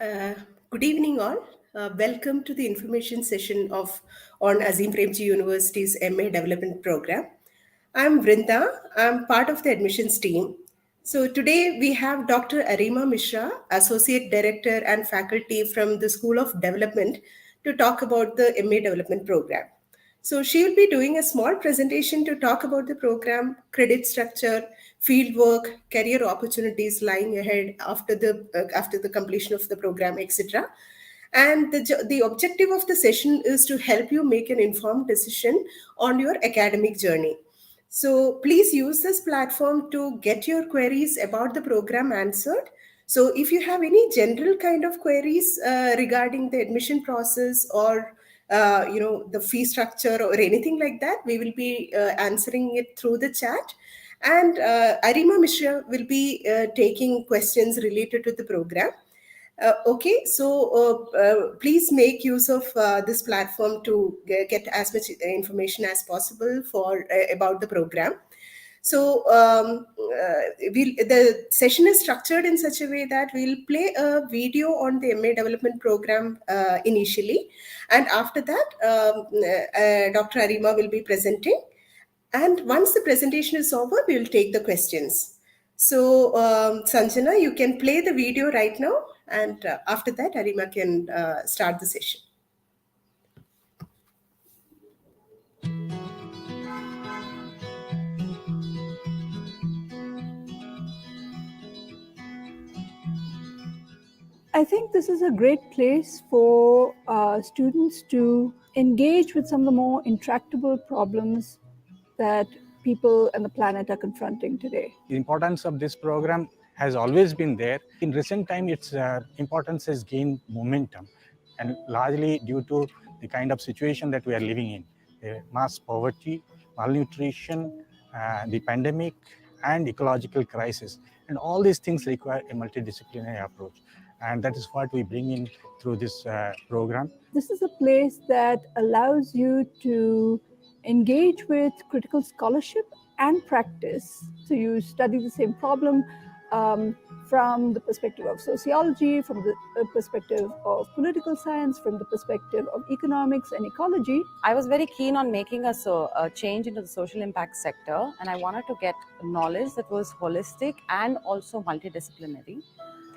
Uh, Good evening, all. Welcome to the information session on Azim Premji University's M.A Development Programme. I'm Vrinda. I'm part of the admissions team. So today we have Dr. Arima Mishra, Associate Director and Faculty from the School of Development, to talk about the M.A Development Programme. So she will be doing a small presentation to talk about the program, credit structure, fieldwork, career opportunities lying ahead after the completion of the program, etc. And the objective of the session is to help you make an informed decision on your academic journey. So please use this platform to get your queries about the program answered. So if you have any general kind of queries regarding the admission process or the fee structure or anything like that, we will be answering it through the chat. And Arima Mishra will be taking questions related to the program. Okay, so please make use of this platform to get as much information as possible for about the program. So the session is structured in such a way that we'll play a video on the MA Development Program initially, and after that, Dr. Arima will be presenting. And once the presentation is over, we will take the questions. So, Sanjana, you can play the video right now, and after that, Arima can start the session. I think this is a great place for students to engage with some of the more intractable problems that people and the planet are confronting today. The importance of this program has always been there. In recent time, its importance has gained momentum, and largely due to the kind of situation that we are living in. Mass poverty, malnutrition, the pandemic, and ecological crisis. And all these things require a multidisciplinary approach. And that is what we bring in through this program. This is a place that allows you to engage with critical scholarship and practice. So you study the same problem from the perspective of sociology, from the perspective of political science, from the perspective of economics and ecology. I was very keen on making a change into the social impact sector, and I wanted to get knowledge that was holistic and also multidisciplinary,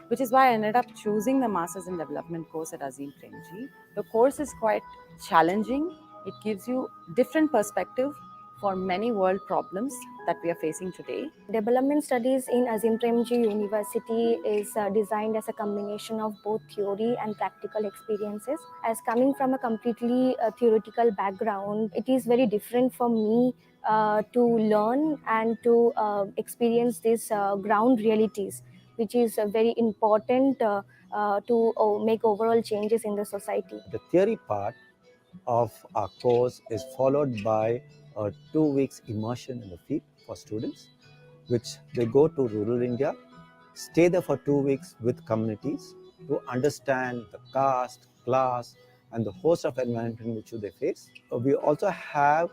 which is why I ended up choosing the Masters in Development course at Azim Premji. The course is quite challenging. It gives you different perspective for many world problems that we are facing today. Development studies in Azim Premji University is designed as a combination of both theory and practical experiences. As coming from a completely theoretical background, it is very different for me to learn and to experience these ground realities, which is very important to make overall changes in the society. The theory part of our course is followed by a 2 weeks immersion in the field for students, which they go to rural India, stay there for 2 weeks with communities to understand the caste, class, and the host of environment in which they face. We also have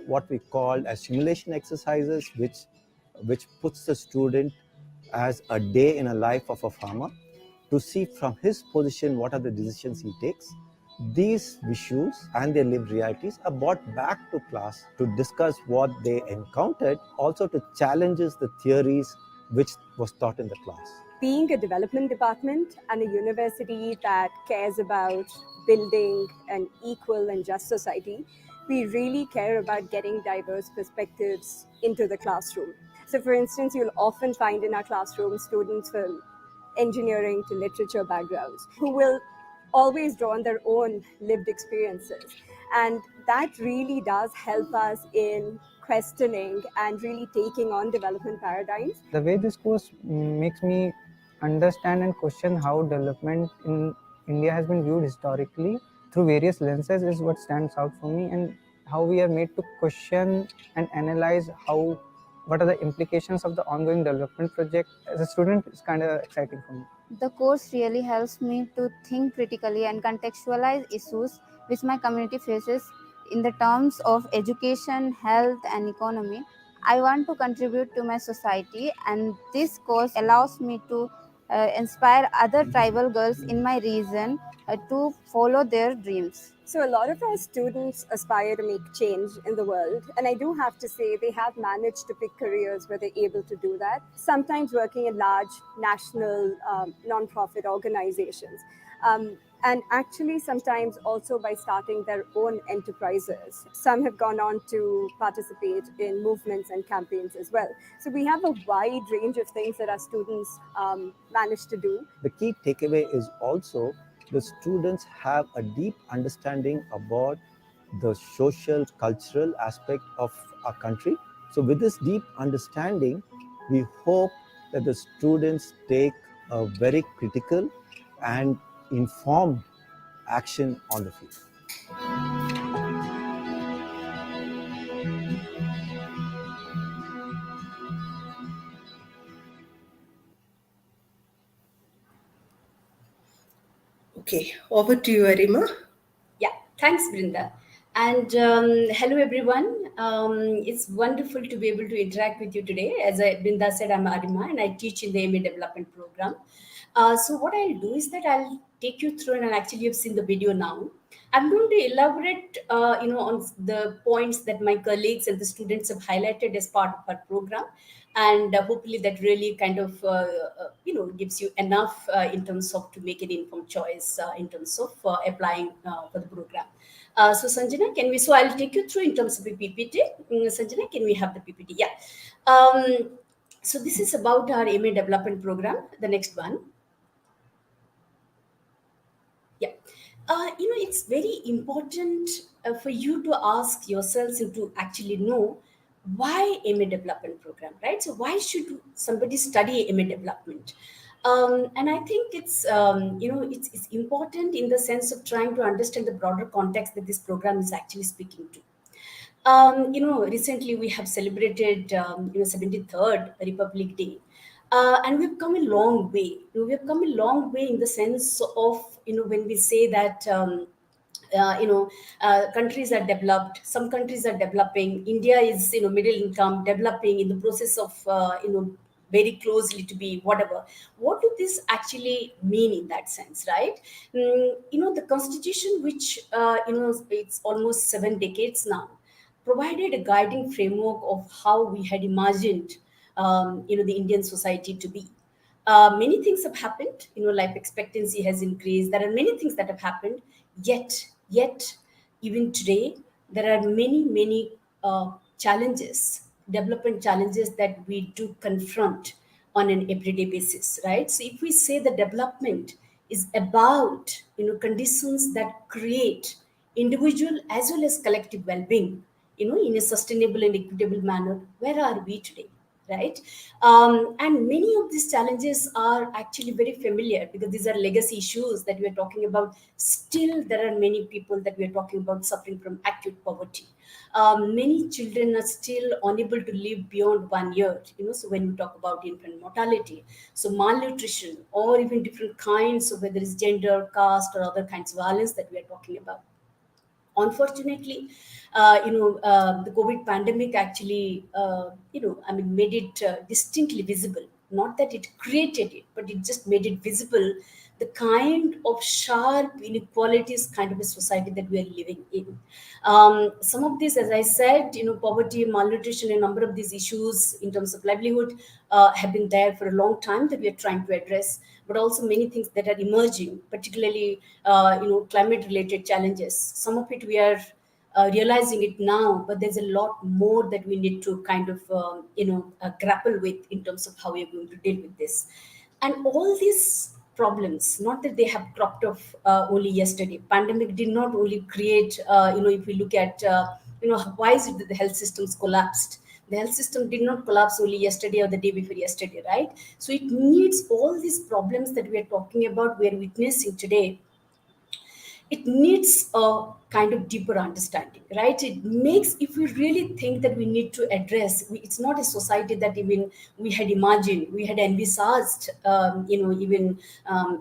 what we call as simulation exercises, which puts the student as a day in a life of a farmer to see from his position what are the decisions he takes. These visuals and their lived realities are brought back to class to discuss what they encountered, also to challenge the theories which was taught in the class. Being a development department and a university that cares about building an equal and just society, we really care about getting diverse perspectives into the classroom. So for instance, you'll often find in our classroom students from engineering to literature backgrounds who will always draw on their own lived experiences. And that really does help us in questioning and really taking on development paradigms. The way this course makes me understand and question how development in India has been viewed historically through various lenses is what stands out for me, and how we are made to question and analyze what are the implications of the ongoing development project. As a student, it's kind of exciting for me. The course really helps me to think critically and contextualize issues which my community faces in the terms of education, health, and economy. I want to contribute to my society, and this course allows me to inspire other tribal girls in my region to follow their dreams. So, a lot of our students aspire to make change in the world, and I do have to say they have managed to pick careers where they're able to do that, sometimes working in large national non-profit organizations. And actually, sometimes also by starting their own enterprises. Some have gone on to participate in movements and campaigns as well. So, we have a wide range of things that our students manage to do. The key takeaway is also the students have a deep understanding about the social cultural aspect of our country. So with this deep understanding, we hope that the students take a very critical and informed action on the field. Okay, over to you, Arima. Yeah, thanks, Brinda. And hello, everyone. It's wonderful to be able to interact with you today. As Brinda said, I'm Arima and I teach in the M.A Development Program. So what I'll do is that I'll take you through, and actually you've seen the video now. I'm going to elaborate, on the points that my colleagues and the students have highlighted as part of our program, and hopefully that really kind of, gives you enough in terms of to make an informed choice in terms of applying for the program. So Sanjana, so I'll take you through in terms of the PPT. Sanjana, can we have the PPT? Yeah. So this is about our M.A Development Program. The next one. Yeah. It's very important for you to ask yourselves and to actually know why M.A Development Program, right? So why should somebody study M.A Development? And I think it's important in the sense of trying to understand the broader context that this program is actually speaking to. Recently we have celebrated, 73rd Republic Day. And we've come a long way. We have come a long way in the sense of, when we say that, countries are developed, some countries are developing. India is, middle income, developing, in the process of, very closely to be whatever. What do this actually mean in that sense, right? The constitution, which, it's almost 7 decades now, provided a guiding framework of how we had imagined, the Indian society to be. Many things have happened. Life expectancy has increased. There are many things that have happened. Yet, even today, there are many challenges, development challenges that we do confront on an everyday basis, right? So, if we say the development is about, conditions that create individual as well as collective well-being, in a sustainable and equitable manner, where are we today, right? And many of these challenges are actually very familiar because these are legacy issues that we are talking about. Still, there are many people that we are talking about suffering from acute poverty. Many children are still unable to live beyond 1 year. So when we talk about infant mortality, so malnutrition, or even different kinds of, whether it's gender, caste, or other kinds of violence that we are talking about. Unfortunately, the COVID pandemic actually, made it distinctly visible. Not that it created it, but it just made it visible, the kind of sharp inequalities kind of a society that we are living in. Some of these, as I said, poverty, malnutrition, a number of these issues in terms of livelihood have been there for a long time that we are trying to address, but also many things that are emerging, particularly, climate related challenges. Some of it we are realizing it now, but there's a lot more that we need to kind of, grapple with in terms of how we are going to deal with this. And all these problems, not that they have cropped up only yesterday. Pandemic did not only create, if we look at, why is it that the health systems collapsed? The health system did not collapse only yesterday or the day before yesterday, right? So it needs all these problems that we are talking about, we are witnessing today, it needs a kind of deeper understanding, right? It makes, if we really think that we need to address, it's not a society that even we had imagined, we had envisaged, even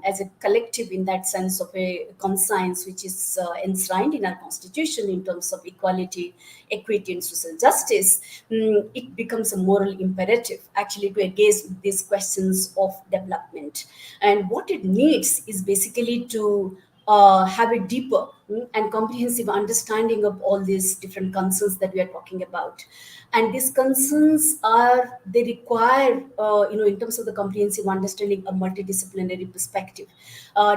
as a collective, in that sense of a conscience which is enshrined in our constitution in terms of equality, equity, and social justice. It becomes a moral imperative actually to engage with these questions of development. And what it needs is basically to have a deeper and comprehensive understanding of all these different concerns that we are talking about. And these concerns are, they require, in terms of the comprehensive understanding, a multidisciplinary perspective.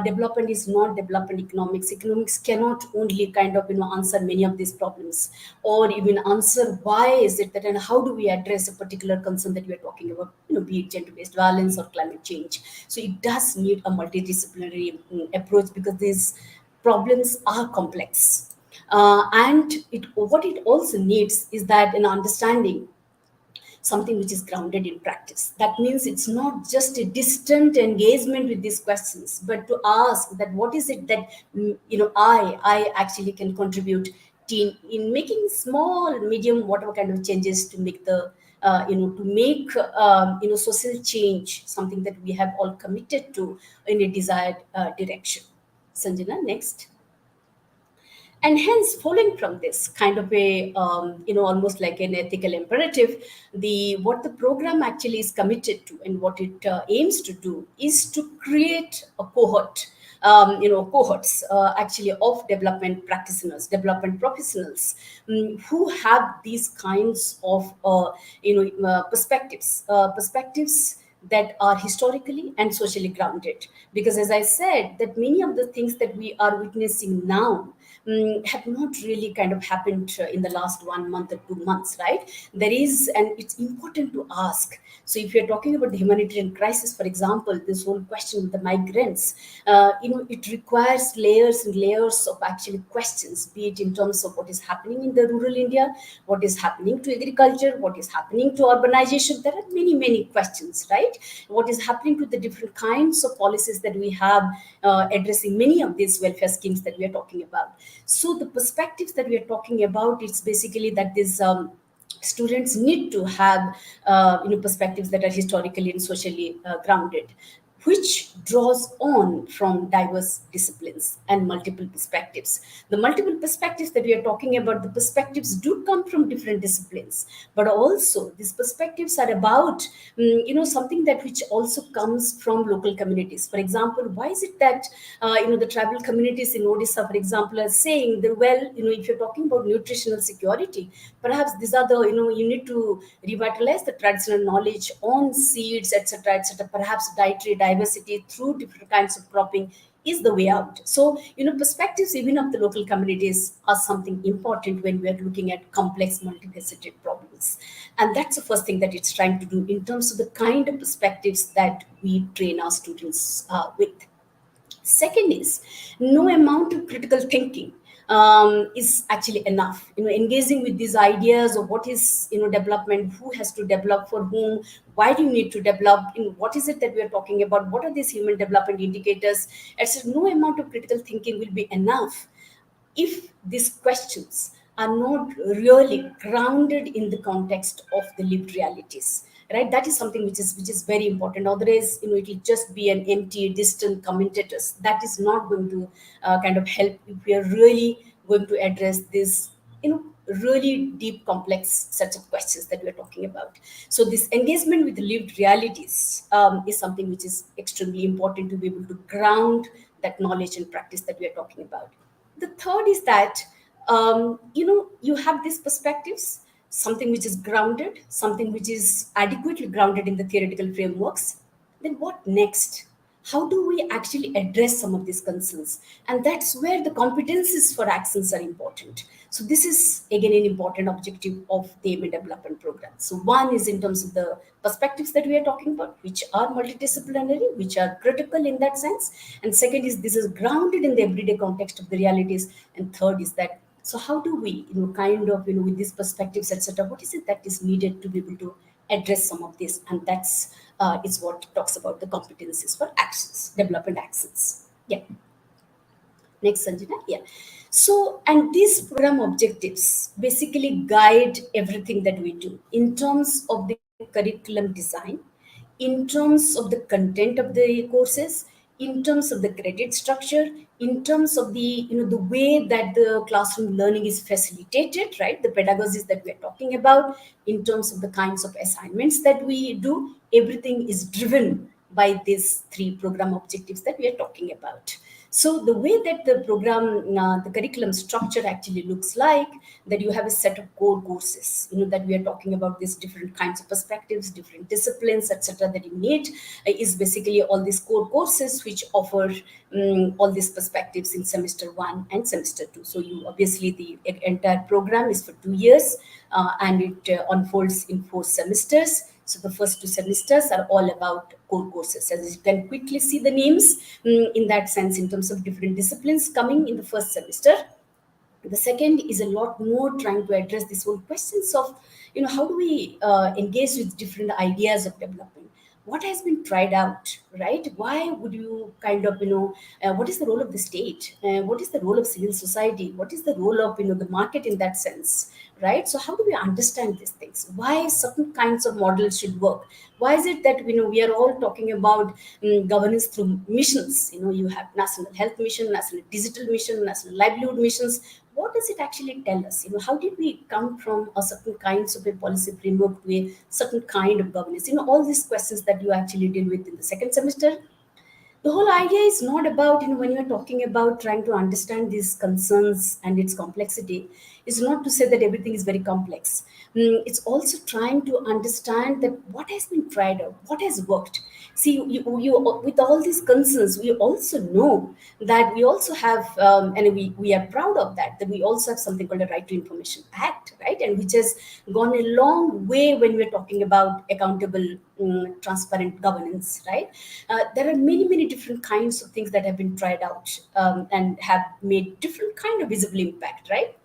Development is not development economics. Economics cannot only kind of answer many of these problems, or even answer why is it that, and how do we address a particular concern that we are talking about, be it gender based violence or climate change. So it does need a multidisciplinary approach, because these problems are complex. And what it also needs is that an understanding, something which is grounded in practice. That means it's not just a distant engagement with these questions, but to ask that what is it that I actually can contribute in making small, medium, whatever kind of changes to make the to make social change something that we have all committed to in a desired direction. Sanjana, next. And hence, following from this kind of a almost like an ethical imperative, the what the program actually is committed to and what it aims to do is to create a cohort, cohorts actually of development practitioners, development professionals, who have these kinds of perspectives that are historically and socially grounded. Because as I said, that many of the things that we are witnessing now have not really kind of happened in the last 1 month or 2 months, right? There is, and it's important to ask. So if you're talking about the humanitarian crisis, for example, this whole question of the migrants, it requires layers and layers of actually questions, be it in terms of what is happening in the rural India, what is happening to agriculture, what is happening to urbanization. There are many, many questions, right? What is happening to the different kinds of policies that we have addressing many of these welfare schemes that we are talking about. So the perspectives that we are talking about, it's basically that these students need to have perspectives that are historically and socially grounded, which draws on from diverse disciplines and multiple perspectives. The multiple perspectives that we are talking about, the perspectives do come from different disciplines, but also these perspectives are about, something that which also comes from local communities. For example, why is it that, the tribal communities in Odisha, for example, are saying that, well, if you're talking about nutritional security, perhaps these are the, you need to revitalize the traditional knowledge on seeds, etc., etc. Perhaps dietary diversity through different kinds of cropping is the way out. So, perspectives even of the local communities are something important when we are looking at complex, multifaceted problems. And that's the first thing that it's trying to do in terms of the kind of perspectives that we train our students with. Second is, no amount of critical thinking is actually enough. Engaging with these ideas of what is development, who has to develop for whom, why do you need to develop, what is it that we are talking about, what are these human development indicators, etc. No amount of critical thinking will be enough if these questions are not really grounded in the context of the lived realities, right? That is something which is very important. Otherwise, it will just be an empty, distant commentators. That is not going to kind of help if we are really going to address this, really deep, complex sets of questions that we are talking about. So this engagement with the lived realities is something which is extremely important to be able to ground that knowledge and practice that we are talking about. The third is that, you have these perspectives, something which is grounded, something which is adequately grounded in the theoretical frameworks. Then what next? How do we actually address some of these concerns? And that's where the competencies for actions are important. So this is again an important objective of the M.A Development Program. So one is in terms of the perspectives that we are talking about, which are multidisciplinary, which are critical in that sense. And second is, this is grounded in the everyday context of the realities. And third is that, so how do we, kind of, with these perspectives, etc., what is it that is needed to be able to address some of this? And that's is what talks about the competencies for actions, development actions. Yeah. Next, Sanjana. Yeah. So, and these program objectives basically guide everything that we do in terms of the curriculum design, in terms of the content of the courses, in terms of the credit structure, in terms of the the way that the classroom learning is facilitated, right? The pedagogies that we are talking about, in terms of the kinds of assignments that we do, everything is driven by these three program objectives that we are talking about. So the way that the program, the curriculum structure actually looks like, that you have a set of core courses, that we are talking about these different kinds of perspectives, different disciplines, etc. that you need, is basically all these core courses which offer all these perspectives in semester 1 and semester 2. So you obviously the entire program is for 2 years, and it unfolds in 4 semesters. So the first 2 semesters are all about core courses. As you can quickly see the names, in that sense, in terms of different disciplines coming in the first semester. The second is a lot more trying to address this whole questions of, how do we engage with different ideas of development? What has been tried out, right? Why would you kind of, what is the role of the state? What is the role of civil society? What is the role of, the market in that sense, right? So how do we understand these things? Why certain kinds of models should work? Why is it that, we are all talking about governance through missions? You have National Health Mission, National Digital Mission, National Livelihood Missions. What does it actually tell us? How did we come from a certain kinds of a policy framework to a certain kind of governance? All these questions that you actually deal with in the second semester. The whole idea is not about, when you're talking about trying to understand these concerns and its complexity, is not to say that everything is very complex. It's also trying to understand that what has been tried out, what has worked. See, with all these concerns, we also know that we also have, and we are proud of that we also have something called a Right to Information Act, right? And which has gone a long way when we're talking about accountable, transparent governance, right? There are many, many different kinds of things that have been tried out, and have made different kind of visible impact, right?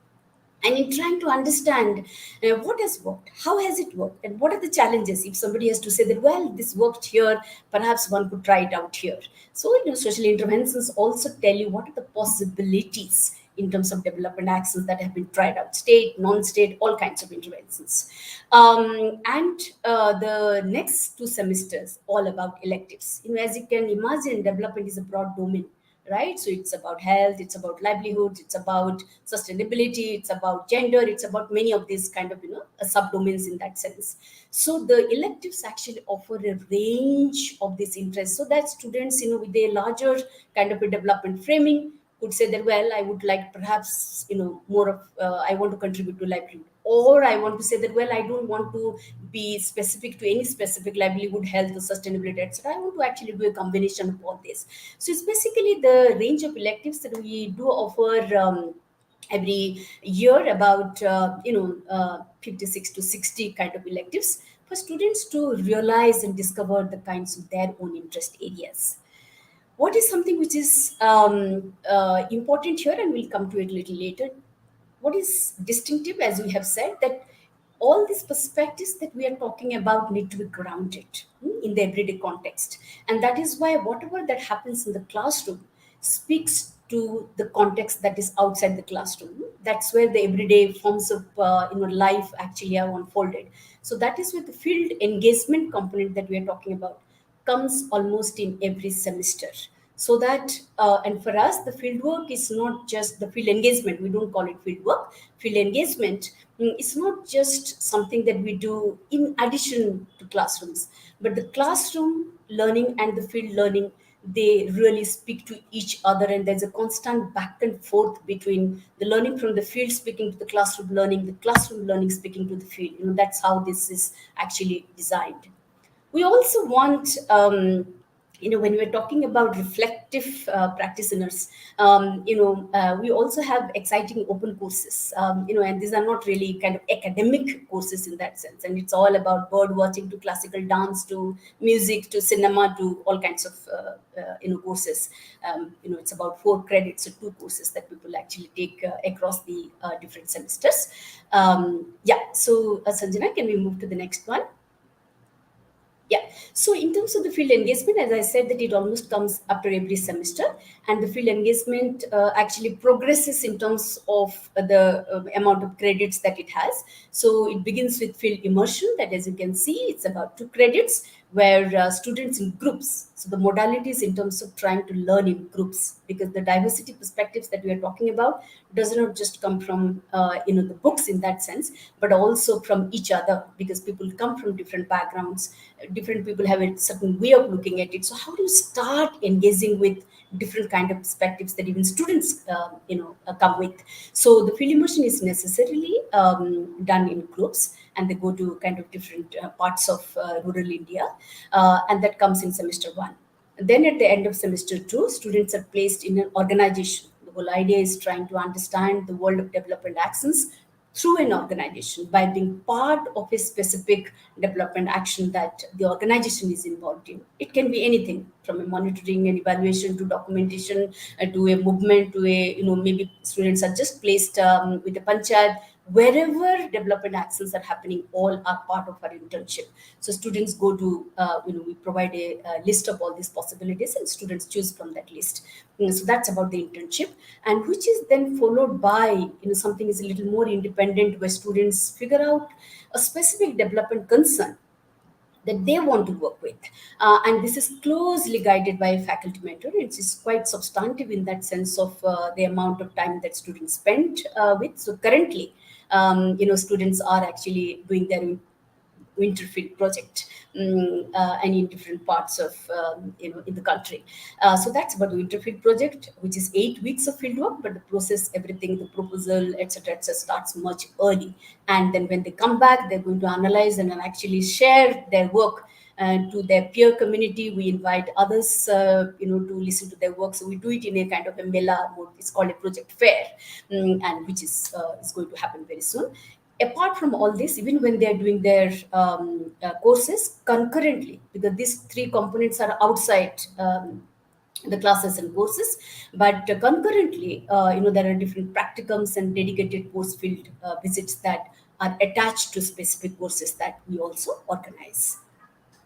And in trying to understand what has worked, how has it worked, and what are the challenges. If somebody has to say that, well, this worked here, perhaps one could try it out here. So, social interventions also tell you what are the possibilities in terms of development actions that have been tried out, state, non-state, all kinds of interventions. And the next 2 semesters, all about electives. As you can imagine, development is a broad domain, right? So it's about health, it's about livelihoods, it's about sustainability, it's about gender, it's about many of these kind of subdomains in that sense. So the electives actually offer a range of these interests, so that students, with a larger kind of a development framing, could say that, well, I would like perhaps, more of, I want to contribute to livelihood, or I want to say that, well, I don't want to be specific to any specific livelihood, health, or sustainability, etc. I want to actually do a combination of all this. So it's basically the range of electives that we do offer every year, about 56 to 60 kind of electives for students to realize and discover the kinds of their own interest areas. What is something which is important here, and we'll come to it a little later, what is distinctive, as we have said, that all these perspectives that we are talking about need to be grounded in the everyday context. And that is why whatever that happens in the classroom speaks to the context that is outside the classroom. That's where the everyday forms of life actually are unfolded. So that is where the field engagement component that we are talking about comes almost in every semester. So that, and for us, the field work is not just the field engagement. We don't call it field work. Field engagement is not just something that we do in addition to classrooms, but the classroom learning and the field learning, they really speak to each other, and there's a constant back and forth between the learning from the field speaking to the classroom learning speaking to the field. That's how this is actually designed. We also want, when we're talking about reflective practitioners, we also have exciting open courses, and these are not really kind of academic courses in that sense, and it's all about bird watching to classical dance to music to cinema to all kinds of courses. It's about 4 credits, so 2 courses that people actually take across the different semesters. Yeah, so Sanjana, can we move to the next one? Yeah. So in terms of the field engagement, as I said, that it almost comes after every semester, and the field engagement actually progresses in terms of the amount of credits that it has. So it begins with field immersion, that as you can see, it's about 2 credits, where students in groups. So the modalities in terms of trying to learn in groups, because the diversity perspectives that we are talking about does not just come from the books in that sense, but also from each other, because people come from different backgrounds, different people have a certain way of looking at it. So how do you start engaging with different kind of perspectives that even students come with? So the field immersion is necessarily done in groups, and they go to kind of different parts of rural India, and that comes in semester 1. Then at the end of semester 2, students are placed in an organization. The whole idea is trying to understand the world of development actions through an organization by being part of a specific development action that the organization is involved in. It can be anything from a monitoring and evaluation to documentation, to a movement, to a, maybe students are just placed with a panchayat. Wherever development actions are happening, all are part of our internship. So students go to, we provide a list of all these possibilities, and students choose from that list. So that's about the internship, and which is then followed by, something is a little more independent, where students figure out a specific development concern that they want to work with. And this is closely guided by a faculty mentor. It's quite substantive in that sense of the amount of time that students spend with. So currently, students are actually doing their winterfield project, and in different parts of in the country. So that's about the winterfield project, which is 8 weeks of field work, but the process, everything, the proposal, etc., starts much early. And then when they come back, they're going to analyze and then actually share their work to their peer community. We invite others, to listen to their work. So we do it in a kind of a mela mode. It's called a project fair, and which is going to happen very soon. Apart from all this, even when they are doing their courses concurrently, because these 3 components are outside the classes and courses, but concurrently, there are different practicums and dedicated course field visits that are attached to specific courses that we also organize.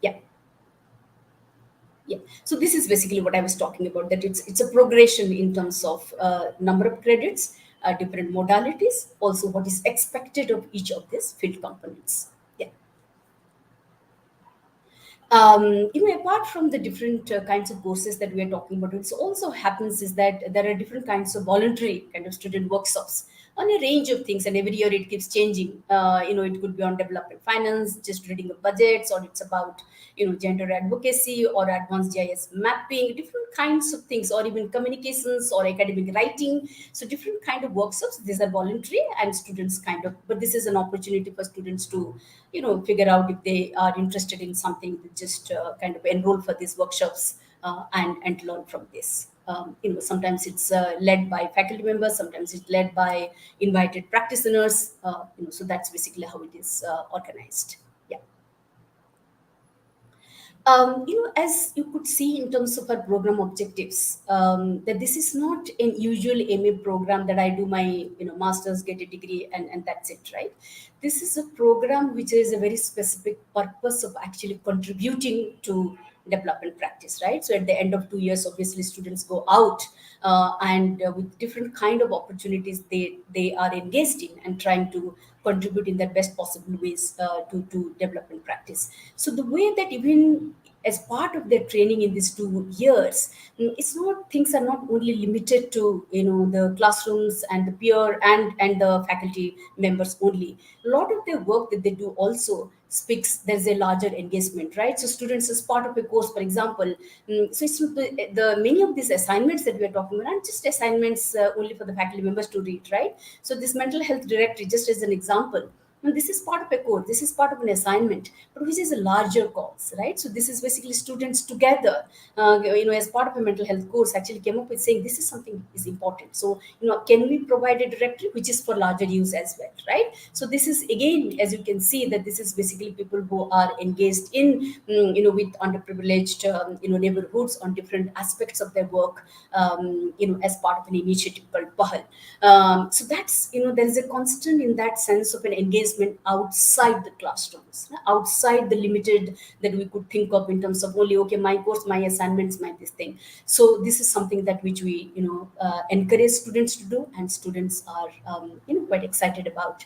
Yeah. Yeah. So this is basically what I was talking about, that it's a progression in terms of number of credits, different modalities, also what is expected of each of these field components. Yeah. Apart from the different kinds of courses that we are talking about, it also happens is that there are different kinds of voluntary kind of student workshops on a range of things, and every year it keeps changing. It could be on development finance, just reading of budgets, or it's about gender advocacy or advanced GIS mapping, different kinds of things, or even communications or academic writing. So different kind of workshops. These are voluntary, and students kind of, but this is an opportunity for students to figure out if they are interested in something, to just kind of enroll for these workshops, and learn from this. Sometimes it's led by faculty members, sometimes it's led by invited practitioners. So that's basically how it is organized. Yeah. As you could see in terms of our program objectives, that this is not an usual MA program that I do my master's, get a degree, and that's it, right? This is a program which is a very specific purpose of actually contributing to development practice, right? So at the end of 2 years, obviously students go out, and with different kind of opportunities they are engaged in, and trying to contribute in their best possible ways to development practice. So the way that even as part of their training in these 2 years, it's not, things are not only limited to the classrooms and the peer and the faculty members only. A lot of their work that they do also speaks, there's a larger engagement, right? So students as part of a course, for example, so it's the many of these assignments that we are talking about aren't just assignments only for the faculty members to read, right? So this mental health directory, just as an example, and this is part of a course, this is part of an assignment, but which is a larger cause, right? So this is basically students together, as part of a mental health course, actually came up with saying this is something is important. So, can we provide a directory which is for larger use as well, right? So this is again, as you can see, that this is basically people who are engaged in, with underprivileged, neighborhoods on different aspects of their work, as part of an initiative called Pahal. So that's, there is a constant in that sense of an engagement engagement outside the classrooms, outside the limited that we could think of in terms of only, okay, my course, my assignments, my this thing. So this is something that which we, encourage students to do, and students are, quite excited about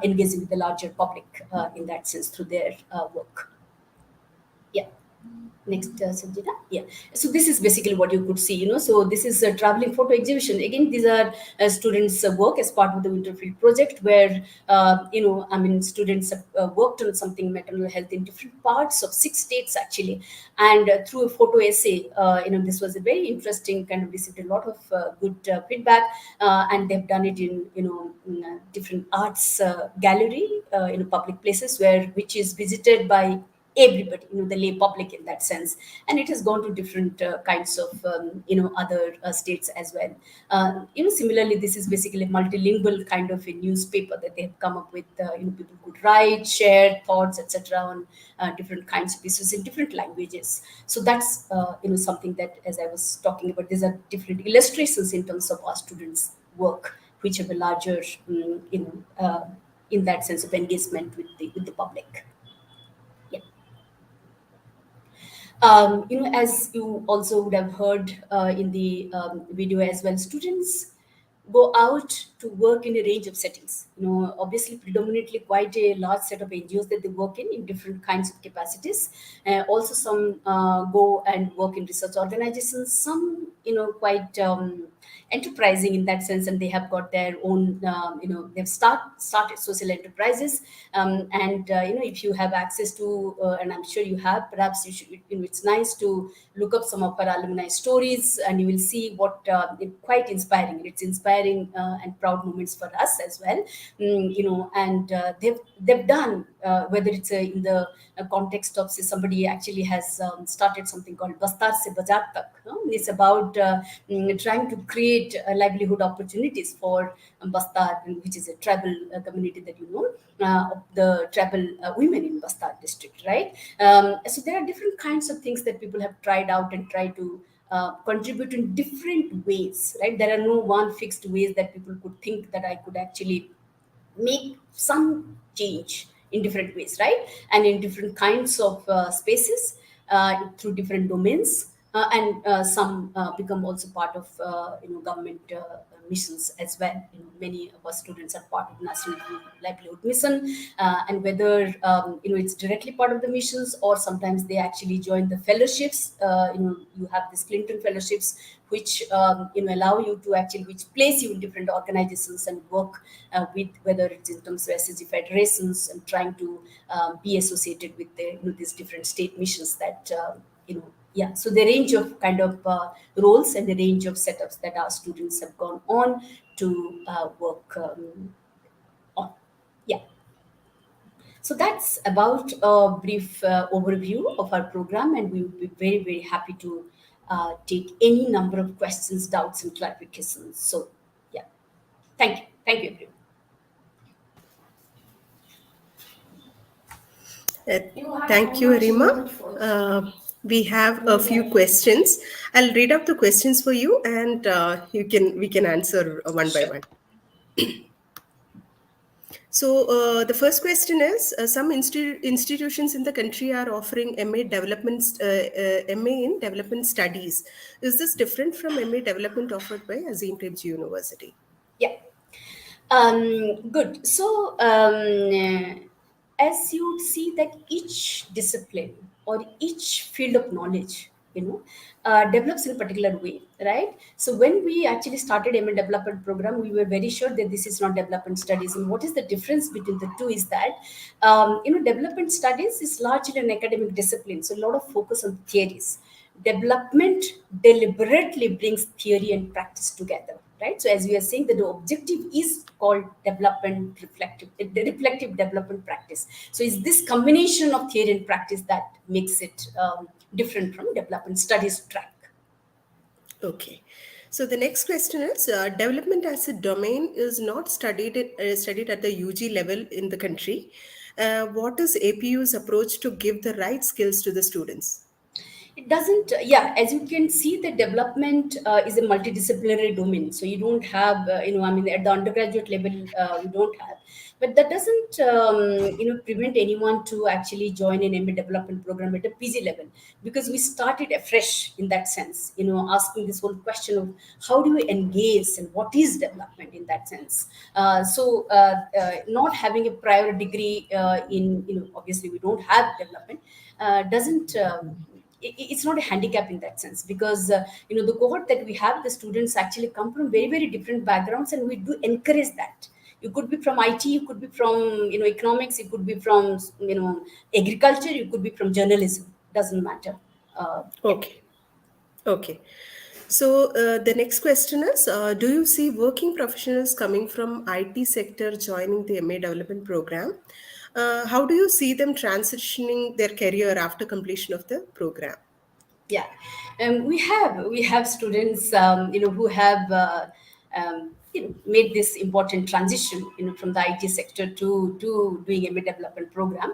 engaging with the larger public in that sense through their work. Yeah. Next, Sanjita. Yeah. So this is basically what you could see, So this is a traveling photo exhibition. Again, these are students' work as part of the Winterfield project, where students have worked on something maternal health in different parts of 6 states actually, and through a photo essay, this was a very interesting kind of received a lot of good feedback, and they've done it in different arts gallery in public places which is visited by everybody, the lay public in that sense, and it has gone to different kinds of other states as well. Similarly, this is basically a multilingual kind of a newspaper that they have come up with. People could write, share thoughts, etc., on different kinds of issues in different languages. So that's something that, as I was talking about, these are different illustrations in terms of our students' work, which have a larger, in that sense of engagement with the public. Yeah. As you also would have heard in the video as well, students go out to work in a range of settings. Obviously, predominantly quite a large set of NGOs that they work in different kinds of capacities. Also, some go and work in research organizations. Some, quite enterprising in that sense, and they have got their own, they've started social enterprises. And if you have access to, and I'm sure you have, perhaps you should, it's nice to look up some of our alumni stories, and you will see what quite inspiring. It's inspiring and proud moments for us as well. And they've done, whether it's in the context of, say, somebody actually has started something called Bastar Se Bazaar Tak. It's about trying to create livelihood opportunities for Bastar, which is a tribal community that of the tribal women in Bastar district, right? So there are different kinds of things that people have tried out and try to contribute in different ways, right? There are no one fixed ways that people could think that I could actually make some change in different ways, right? And in different kinds of spaces, through different domains, and some become also part of government missions as well. Many of our students are part of National Livelihood Mission, and whether it's directly part of the missions, or sometimes they actually join the fellowships. You have these Clinton fellowships, which allow you to actually, which place you in different organizations and work with, whether it's in terms of SSG federations, and trying to be associated with these different state missions that yeah. So the range of kind of roles and the range of setups that our students have gone on to work on. Yeah. So that's about a brief overview of our program, and we would be very, very happy to take any number of questions, doubts, and clarifications. So, yeah, thank you. Thank you, everyone. Thank you, Arima. We have a few questions. I'll read out the questions for you, and we can answer one by one. So the first question is: some institutions in the country are offering MA in Development Studies. Is this different from MA Development offered by Azim Premji University? Yeah. Good. So, as you see that each discipline or each field of knowledge, develops in a particular way, right? So when we actually started M.A Development Program, we were very sure that this is not development studies. And what is the difference between the two is that, development studies is largely an academic discipline. So a lot of focus on theories. Development deliberately brings theory and practice together, right? So as we are saying, that the objective is called development reflective development practice. So it's this combination of theory and practice that makes it different from development studies track. Okay. So the next question is: development as a domain is not studied at the UG level in the country. What is APU's approach to give the right skills to the students? It doesn't, yeah, as you can see, the development is a multidisciplinary domain. So you don't have, I mean, at the undergraduate level, we don't have. But that doesn't, prevent anyone to actually join an MA development program at a PG level, because we started afresh in that sense, asking this whole question of how do you engage and what is development in that sense. Not having a prior degree obviously we don't have development, doesn't. It's not a handicap in that sense, because the cohort that we have, the students actually come from very very different backgrounds, and we do encourage that. You could be from IT, you could be from economics, you could be from agriculture, you could be from journalism, doesn't matter. Yeah. Okay. Okay. So the next question is, do you see working professionals coming from IT sector joining the MA development program? How do you see them transitioning their career after completion of the program? Yeah, we have students who have made this important transition from the IT sector to doing MA development program.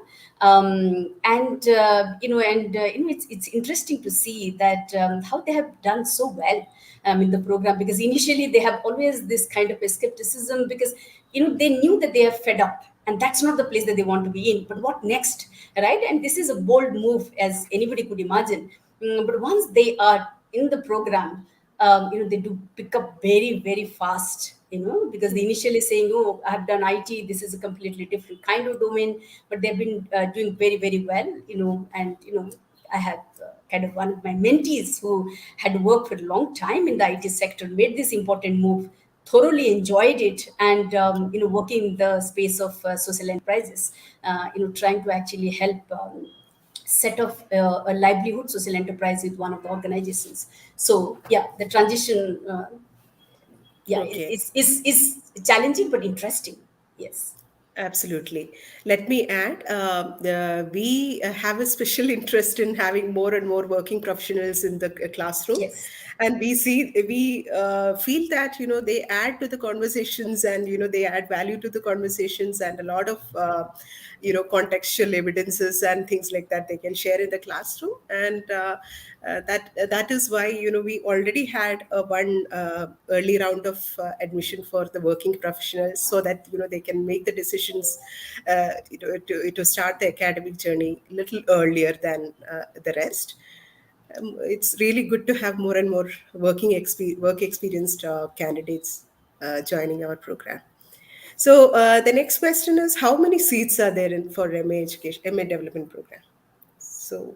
It's interesting to see that how they have done so well in the program, because initially they have always this kind of a skepticism, because they knew that they are fed up and that's not the place that they want to be in, but what next, right? And this is a bold move, as anybody could imagine. But once they are in the program, they do pick up very, very fast, because they initially saying, oh, I have done IT, this is a completely different kind of domain, but they've been doing very, very well, I had kind of one of my mentees who had worked for a long time in the IT sector, made this important move, thoroughly enjoyed it, and working in the space of social enterprises, trying to actually help set of a livelihood social enterprise with one of the organizations. So yeah, the transition, yeah, Okay. is challenging but interesting. Yes. Absolutely. Let me add, we have a special interest in having more and more working professionals in the classroom, Yes. and we feel that they add to the conversations, and they add value to the conversations, and a lot of contextual evidences and things like that they can share in the classroom, and that is why we already had one early round of admission for the working professionals, so that they can make the decisions to start the academic journey a little earlier than the rest. It's really good to have more and more work experienced candidates joining our program. So the next question is, how many seats are there for MA development program? So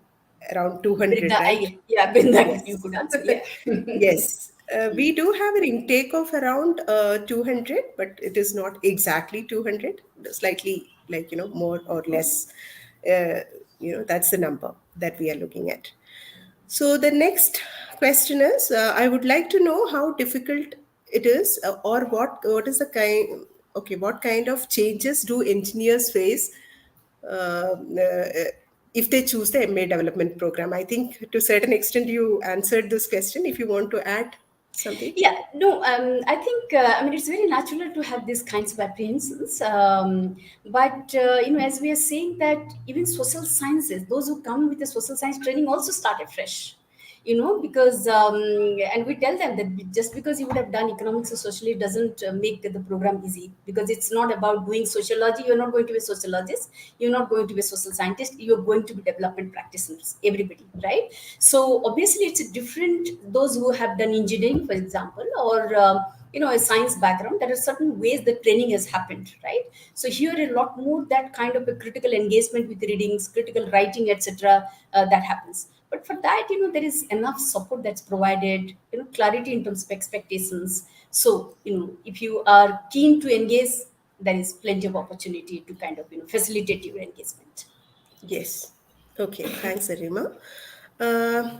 around 200, Brinda, right? yeah, Brinda, you Yes. could answer. Yeah. Yes. We do have an intake of around 200, but it is not exactly 200, slightly like, more or less. Uh, that's the number that we are looking at. So the next question is, I would like to know how difficult it is, or what is the kind. Okay, what kind of changes do engineers face uh, uh, if they choose the MA development program? I think to a certain extent you answered this question. If you want to add something. Yeah, no, I think, I mean, it's very natural to have these kinds of apprehensions. But, as we are saying that even social sciences, those who come with the social science training also start afresh, because, and we tell them that just because you would have done economics or sociology doesn't make the program easy, because it's not about doing sociology. You're not going to be a sociologist. You're not going to be a social scientist. You're going to be development practitioners, everybody, right? So obviously it's a different, those who have done engineering, for example, or a science background, there are certain ways the training has happened, right? So here a lot more that kind of a critical engagement with readings, critical writing, etc., that happens. But for that, there is enough support that's provided, clarity in terms of expectations. So if you are keen to engage, there is plenty of opportunity to kind of facilitate your engagement. Yes. Okay. Thanks, Arima. Uh,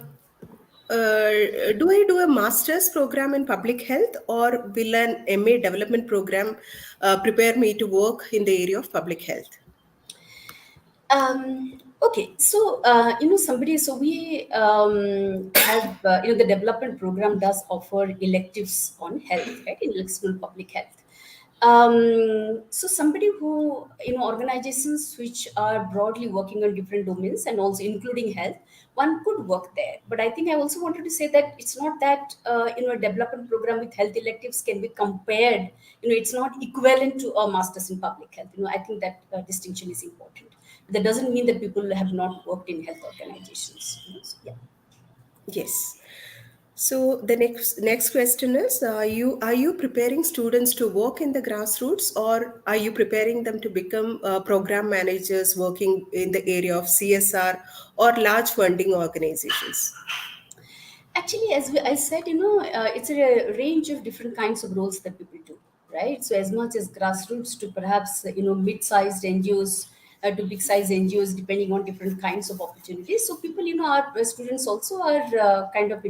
do I do a master's program in public health, or will an MA development program prepare me to work in the area of public health? Okay, so so we have the development program does offer electives on health, right? In school public health. So somebody who, organizations which are broadly working on different domains and also including health, one could work there. But I think I also wanted to say that it's not that, a development program with health electives can be compared. It's not equivalent to a master's in public health. I think that distinction is important. That doesn't mean that people have not worked in health organizations. So, yeah. Yes. So the next question is: Are you preparing students to work in the grassroots, or are you preparing them to become program managers working in the area of CSR or large funding organizations? Actually, I said, it's a range of different kinds of roles that people do, right? So as much as grassroots to perhaps, mid-sized NGOs, to big-sized NGOs, depending on different kinds of opportunities. So people, our students also are kind of,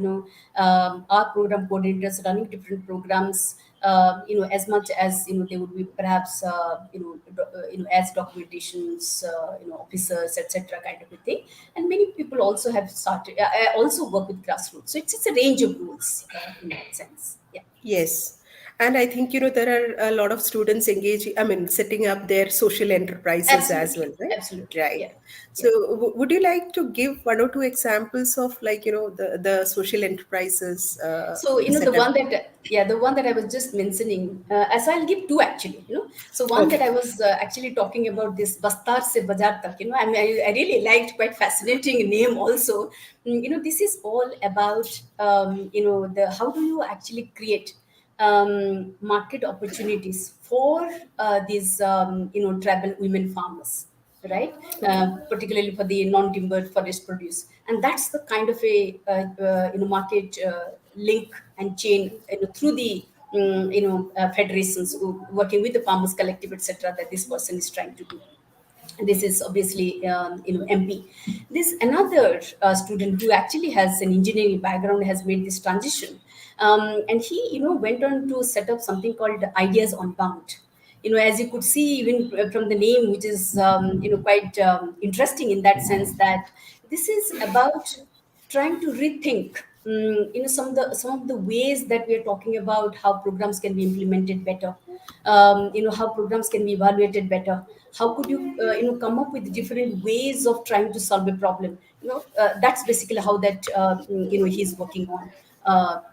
our program coordinators running different programs, as much as, they would be perhaps, as documentations, officers, etc., kind of a thing. And many people also have started. I also work with grassroots, so it's a range of roles in that sense. Yeah, Yes. And I think, there are a lot of students engaging, I mean, setting up their social enterprises as well, absolutely, right? absolutely. Right. Yeah, So yeah. would you like to give one or two examples of, like, the social enterprises So the set up? one that, the one that I was just mentioning, as I'll give two actually. So one that Okay. I was actually talking about, this Bastar se Bazaar tak. I mean, I really liked, quite fascinating name also. This is all about the how do you actually create market opportunities for these tribal women farmers, right? Okay. Particularly for the non-timber forest produce, and that's the kind of a market link and chain, through the federations working with the farmers collective, etc., that this person is trying to do. This is obviously MP. This another student who actually has an engineering background has made this transition, and he went on to set up something called Ideas on Bound. As you could see even from the name, which is quite interesting in that sense, that this is about trying to rethink some of the ways that we are talking about how programs can be implemented better, how programs can be evaluated better, how could you come up with different ways of trying to solve a problem. That's basically how that he's working on.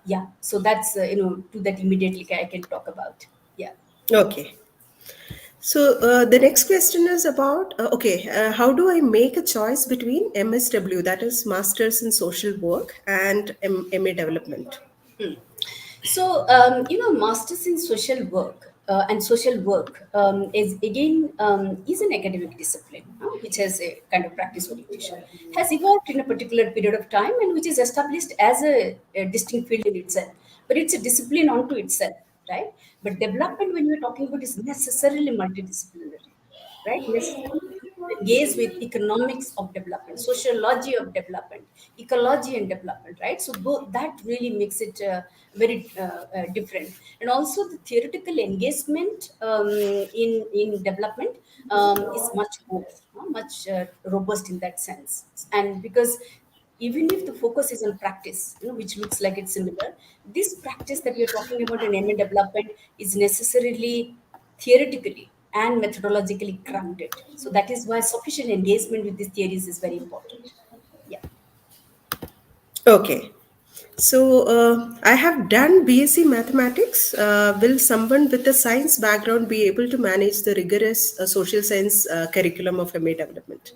Yeah, so that's to that immediately I can talk about. Yeah. Okay. So the next question is about how do I make a choice between MSW, that is Masters in Social Work, and MA Development? So, masters in social work and social work is again is an academic discipline, which has a kind of practice orientation, has evolved in a particular period of time, and which is established as a distinct field in itself. But it's a discipline unto itself, right? But development, when we're talking about, is necessarily multidisciplinary, right? Necessarily engage with economics of development, sociology of development, ecology and development, right? So both that really makes it very different. And also the theoretical engagement in development is much more, much robust in that sense. And because even if the focus is on practice, which looks like it's similar, this practice that we are talking about in MA development is necessarily theoretically and methodologically grounded. So that is why sufficient engagement with these theories is very important. Yeah. Okay. So I have done BSc Mathematics. Will someone with a science background be able to manage the rigorous social science curriculum of MA Development?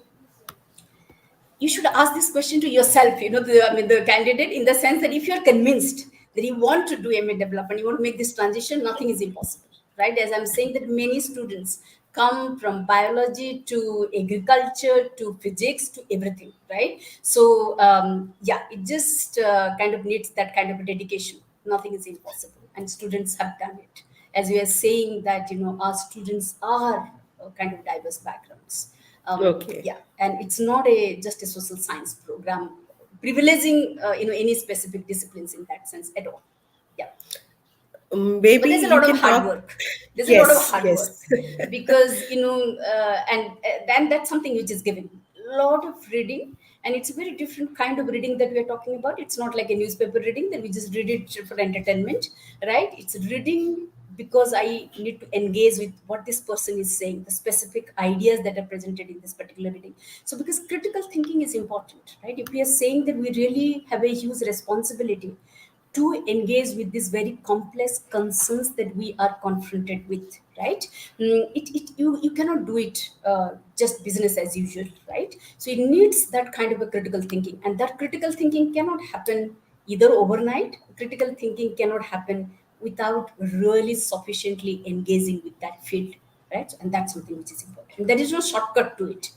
You should ask this question to yourself, the candidate, in the sense that if you're convinced that you want to do MA development, you want to make this transition, nothing is impossible, right? As I'm saying, that many students come from biology to agriculture to physics to everything, right? So, yeah, it just kind of needs that kind of a dedication. Nothing is impossible, and students have done it. As we are saying that, our students are kind of diverse backgrounds. Okay. Yeah, and it's not a just a social science program privileging any specific disciplines in that sense at all. Yeah. But Maybe there's a you lot of can hard talk. work. There's a lot of Yes, hard work, yes. because and then that's something which is given a lot of reading, and it's a very different kind of reading that we are talking about. It's not like a newspaper reading that we just read it for entertainment, right? It's reading because I need to engage with what this person is saying, the specific ideas that are presented in this particular reading. So, because critical thinking is important, right? If we are saying that we really have a huge responsibility to engage with these very complex concerns that we are confronted with, right? You cannot do it just business as usual, right? So it needs that kind of a critical thinking, and that critical thinking cannot happen either overnight. Critical thinking cannot happen without really sufficiently engaging with that field, right? And that's something which is important. There is no shortcut to it,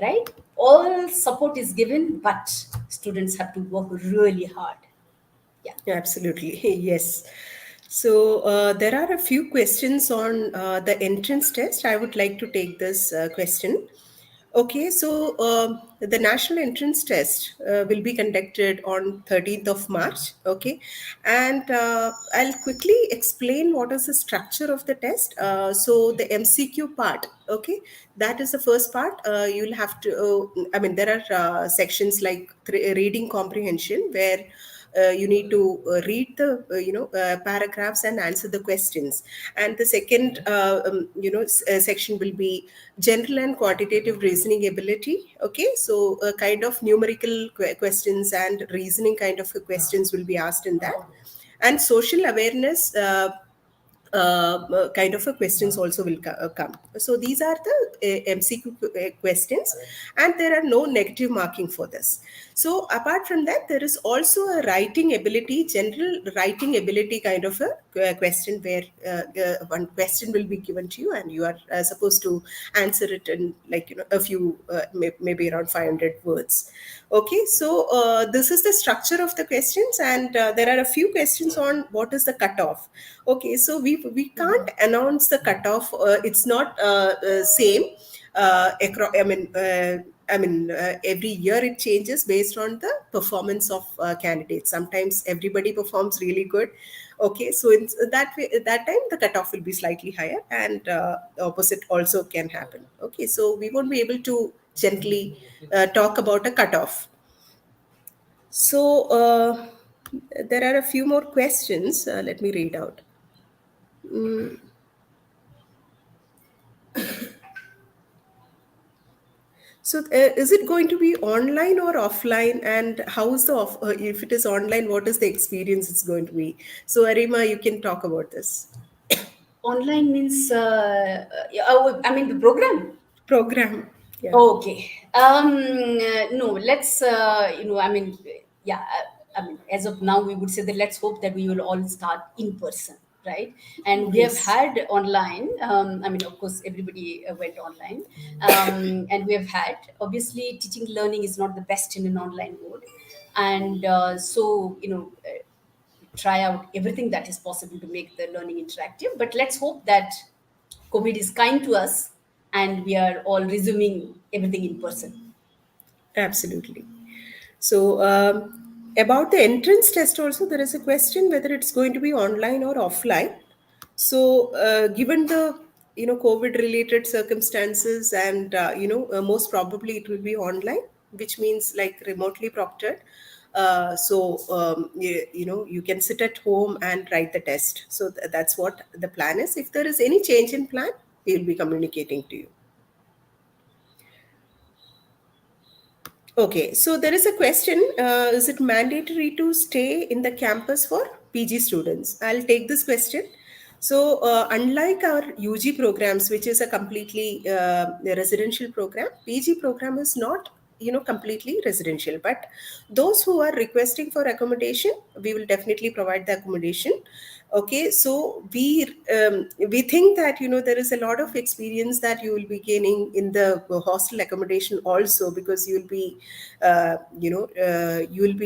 right? All support is given, but students have to work really hard. Yeah. Absolutely, yes. So there are a few questions on the entrance test. I would like to take this question. Okay, so the national entrance test will be conducted on 13th of March. Okay, and I'll quickly explain what is the structure of the test. So the MCQ part, okay, that is the first part. You'll have to, I mean, there are sections like reading comprehension where you need to read the paragraphs and answer the questions, and the second section will be general and quantitative reasoning ability. Okay, so kind of numerical questions and reasoning kind of questions will be asked in that, and social awareness kind of a questions also will come. So these are the MCQ questions, and there are no negative marking for this. So apart from that, there is also a writing ability, general writing ability kind of a question where one question will be given to you, and you are supposed to answer it in like a few maybe around 500 words. Okay, so this is the structure of the questions, and there are a few questions on what is the cutoff. Okay, so we can't announce the cutoff. It's not same across. Every year it changes based on the performance of candidates. Sometimes everybody performs really good. Okay, so in that way, at that time the cutoff will be slightly higher, and the opposite also can happen. Okay, so we won't be able to gently talk about a cutoff. So there are a few more questions. Let me read out. So, is it going to be online or offline? And how is the if it is online, what is the experience it's going to be? So, Arima, you can talk about this Online means, I mean, the program. program. Yeah. Okay. No, let's, I mean, yeah, I mean, as of now, we would say that let's hope that we will all start in person, right? And we have Yes. had online, I mean, of course, everybody went online. And we have had, obviously, teaching learning is not the best in an online mode. And so, try out everything that is possible to make the learning interactive. But let's hope that COVID is kind to us and we are all resuming everything in person. Absolutely. So, about the entrance test, also, there is a question whether it's going to be online or offline. So, given the COVID related circumstances, and most probably it will be online, which means like remotely proctored. You can sit at home and write the test. So that's what the plan is. If there is any change in plan, we will be communicating to you. Okay, so there is a question. Is it mandatory to stay in the campus for PG students? I'll take this question. So, unlike our UG programs, which is a completely residential program, PG program is not completely residential. But those who are requesting for accommodation, we will definitely provide the accommodation. Okay, so we think that there is a lot of experience that you will be gaining in the hostel accommodation also, because you will be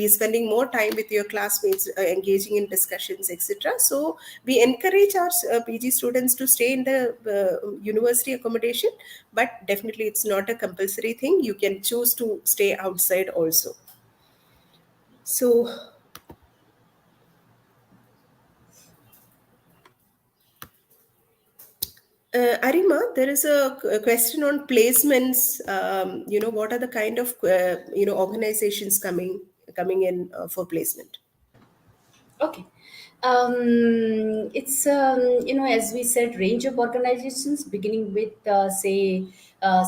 spending more time with your classmates, engaging in discussions, etc. So we encourage our PG students to stay in the university accommodation, but definitely it's not a compulsory thing. You can choose to stay outside also. So Arima, there is a question on placements. What are the kind of organizations coming in for placement? Okay. It's as we said, range of organizations, beginning with say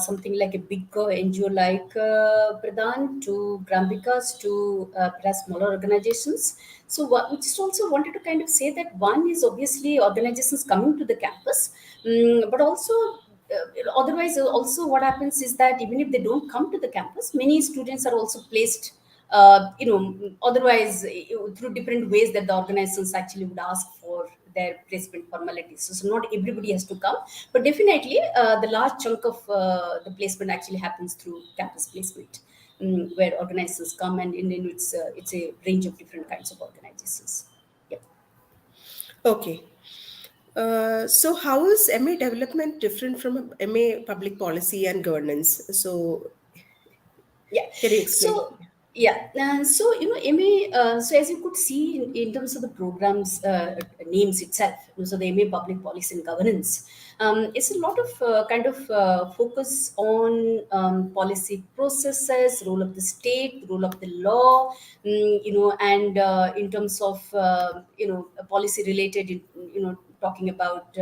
something like a big NGO like Pradhan to Grambikas to perhaps smaller organizations. So we just also wanted to kind of say that one is obviously organizations coming to the campus, but also otherwise also what happens is that even if they don't come to the campus, many students are also placed otherwise through different ways that the organizations actually would ask for their placement formalities. So not everybody has to come, but definitely the large chunk of the placement actually happens through campus placement, where organizations come, and it's a range of different kinds of organizations. Yeah. Okay. So how is MA development different from MA public policy and governance? So Yeah. can you explain? So yeah. So MA. So as you could see in terms of the programs names itself, so the MA Public Policy and Governance, it's a lot of kind of focus on policy processes, role of the state, role of the law, and in terms of policy related, talking about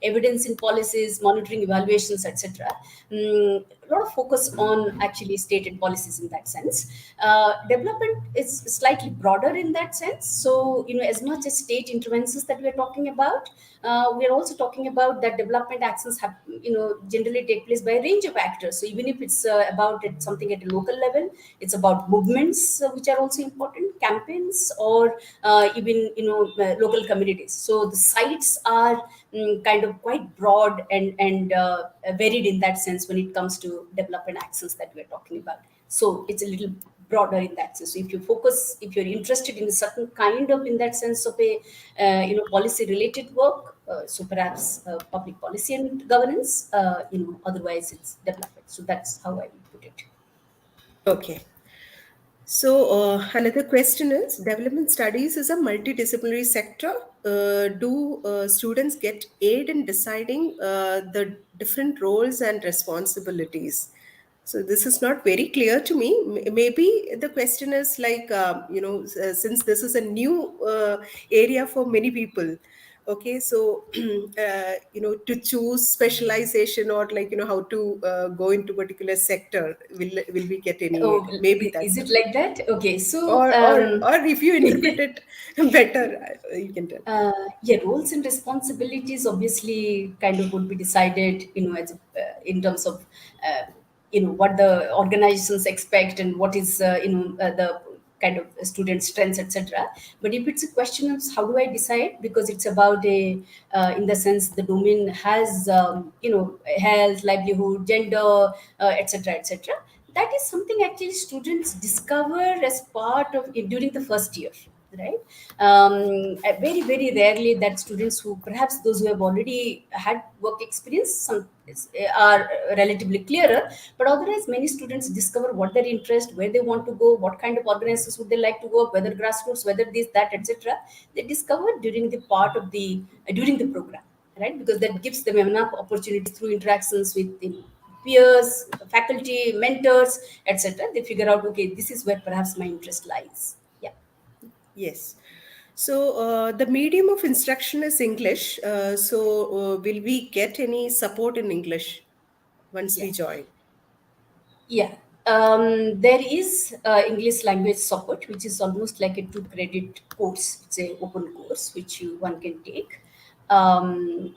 evidence in policies, monitoring evaluations, etc. A lot of focus on actually stated policies in that sense. Development is slightly broader in that sense. So, as much as state interventions that we are talking about, we are also talking about that development actions have, generally take place by a range of actors. So, even if it's something at a local level, it's about movements which are also important, campaigns, or even, local communities. So, the sites are kind of quite broad and varied in that sense when it comes to development actions that we're talking about. So it's a little broader in that sense. So if you're interested in a certain kind of, in that sense of a policy related work, so perhaps public policy and governance, otherwise it's development. So that's how I would put it. Okay. So, another question is development studies is a multidisciplinary sector. Do students get aid in deciding the different roles and responsibilities? So, this is not very clear to me. Maybe the question is like, since this is a new area for many people. Okay, so to choose specialization or like how to go into particular sector, will we get any Oh, aid? Maybe is that's it like that? Okay, so or if you interpret it better, you can tell. yeah, roles and responsibilities obviously kind of would be decided, in terms of what the organizations expect and what is the kind of student strengths, etc. But if it's a question of how do I decide, because it's about a in the sense the domain has health, livelihood, gender, etc., etc. That is something actually students discover as part of during the first year, right? Very very rarely that students who, perhaps those who have already had work experience, are relatively clearer, but otherwise many students discover what their interest, where they want to go, what kind of organizations would they like to work, whether grassroots, whether this, that, etc. They discover during the part of the during the program, right? Because that gives them enough opportunity through interactions with peers, faculty, mentors, etc. They figure out, okay, this is where perhaps my interest lies. Yeah. Yes. So the medium of instruction is English. So will we get any support in English once Yeah. we join? Yeah, there is English language support, which is almost like a 2 credit course. It's a open course which one can take. Um,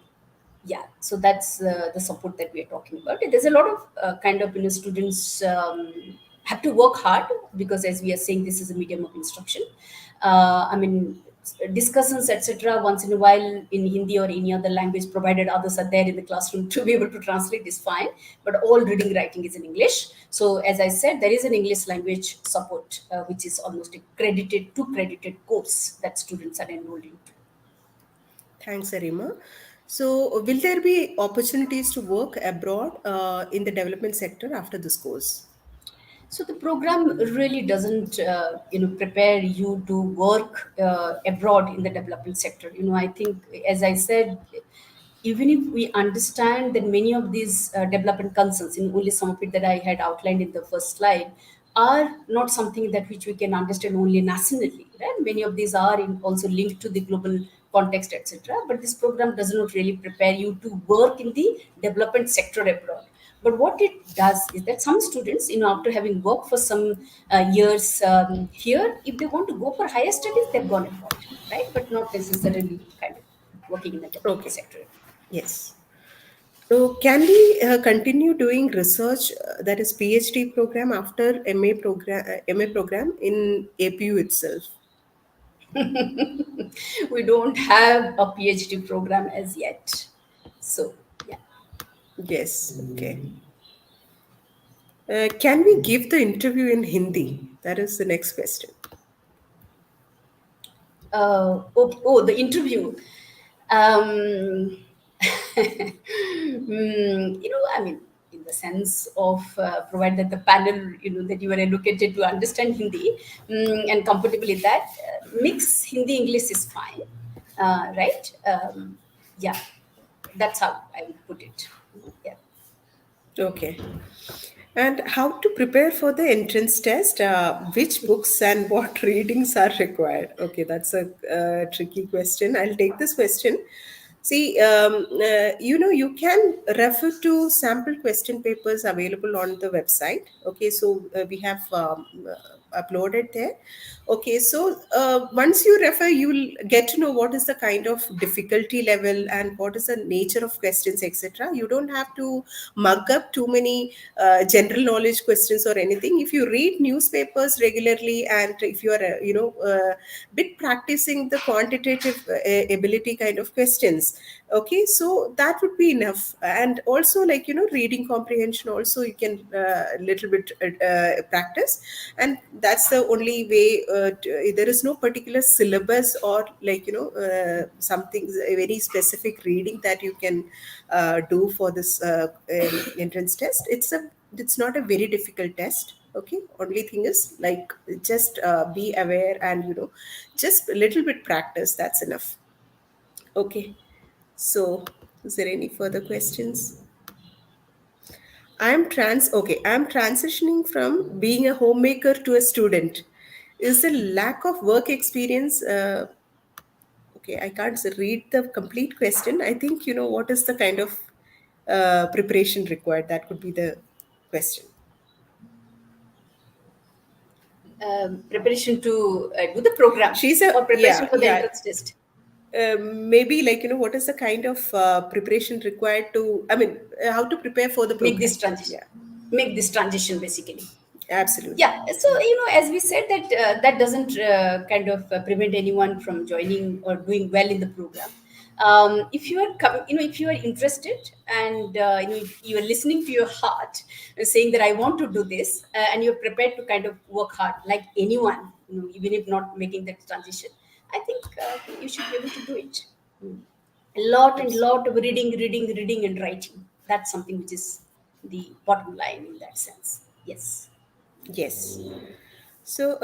yeah, so that's the support that we are talking about. There's a lot of kind of students have to work hard, because as we are saying, this is a medium of instruction. I mean, discussions, etc., once in a while in Hindi or any other language, provided others are there in the classroom to be able to translate, is fine, but all reading writing is in English. So as I said, there is an English language support, which is almost a credited 2 credited course that students are enrolled in. Thanks, Arima. So will there be opportunities to work abroad in the development sector after this course? So the program really doesn't, prepare you to work abroad in the development sector. I think, as I said, even if we understand that many of these development concerns, in only some of it that I had outlined in the first slide, are not something that which we can understand only nationally, right? Many of these are also linked to the global context, etc. But this program does not really prepare you to work in the development sector abroad. But what it does is that some students, after having worked for some years here, if they want to go for higher studies, they've gone abroad, right? But not necessarily kind of working in the development Okay. sector. Yes. So, can we continue doing research, that is PhD program after MA program in APU itself? We don't have a PhD program as yet. So, yeah. Yes. Okay. Can we give the interview in Hindi? That is the next question. The interview. Um, I mean, in the sense of provided the panel, that you are allocated to understand Hindi and comfortable in that, mix Hindi English is fine, right? Yeah, that's how I would put it. Yeah. Okay. And how to prepare for the entrance test? Which books and what readings are required? Okay, that's a tricky question. I'll take this question. See, you can refer to sample question papers available on the website. Okay, so we have uploaded there. Okay, so once you refer, you'll get to know what is the kind of difficulty level and what is the nature of questions, etc. You don't have to mug up too many general knowledge questions or anything. If you read newspapers regularly and if you are, bit practicing the quantitative ability kind of questions, okay, so that would be enough. And also, like, reading comprehension also you can little bit practice, and that's the only way. There is no particular syllabus or, like, something, a very specific reading that you can do for this entrance test. It's not a very difficult test. Okay, only thing is, like, just be aware and, just a little bit practice, that's enough. Okay, so is there any further questions? I'm transitioning from being a homemaker to a student. Is the lack of work experience, okay, I can't read the complete question. I think, what is the kind of preparation required? That could be the question. Preparation to do the program She's a or preparation Yeah, for the yeah. entrance test. Maybe, like, what is the kind of preparation required to, I mean, how to prepare for the Make program? this transition. Yeah, Make this transition basically. absolutely. Yeah, so as we said that that doesn't kind of prevent anyone from joining or doing well in the program. If you are if you are interested and you are listening to your heart, saying that I want to do this, and you're prepared to kind of work hard like anyone, even if not making that transition, I think you should be able to do it. A lot and Absolutely. lot of reading and writing, that's something which is the bottom line in that sense. Yes. Yes. So,